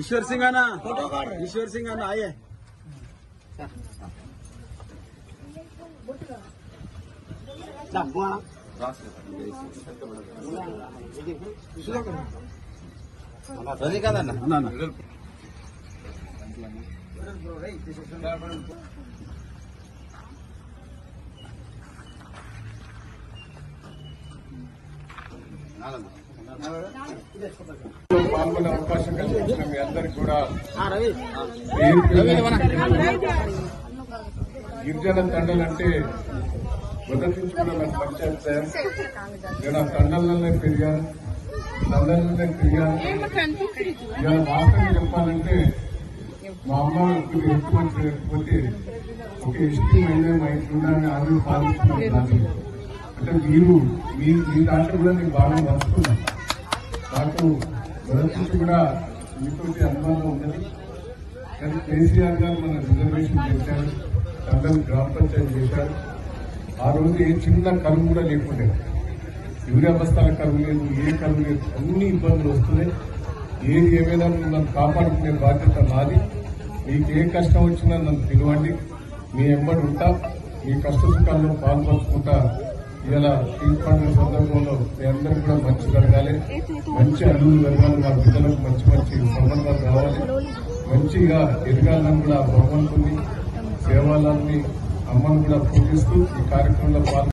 ईश्वर सिंह आना, ईश्वर सिंह आना आइए। రజనీకాంత్ అన్న పాల్గొనే అవకాశం కల్పించిన మీ అందరికి కూడా గిరిజన తండలంటే మొదటి నుంచి కూడా నాకు పరిచయం సార్. నేను ఆ తండలనే పెరిగాను, తండలనే తిరిగాను. ఇలా వాస్తవంగా చెప్పాలంటే మా అమ్మ హెల్త్ మంచి లేకపోతే ఒక ఎస్టీ అయినా మా ఇంట్లో ఆరోగ్యం పాలిస్తున్నాను. అంటే మీరు మీ దాంట్లో కూడా నేను బాగా నడుస్తున్నాను. నాకు మొదటి నుంచి కూడా మీతోటి అనుబంధం ఉన్నది. కానీ కేసీఆర్ గారు మన రిజర్వేషన్ చేశారు, తండ్రి గ్రామ పంచాయతీ చేశారు. ఆ రోజు ఏ చిన్న కరువు కూడా లేకుండే, యూరియా బస్తాల కరువు లేదు, ఏ కరువు లేదు, అన్ని ఇబ్బందులు వస్తున్నాయి. ఏది ఏమైనా నన్ను కాపాడుకునే బాధ్యత నాది. మీకు ఏ కష్టం వచ్చినా నన్ను పిలవండి, మీ ఎంబడి ఉంటా, మీ కష్ట సుఖాల్లో పాల్పంచుకుంటా. ఇలా ఈ పండుగ సందర్భంలో మీ అందరూ కూడా మంచి జరగాలి, మంచి అల్లులు జరగాలి, మా బిడ్డలకు మంచి మంచి సంబంధాలు రావాలి, మంచిగా ఎదగాలని కూడా భగవంతుని సేవలని అమ్మను కూడా పూజిస్తూ ఈ కార్యక్రమంలో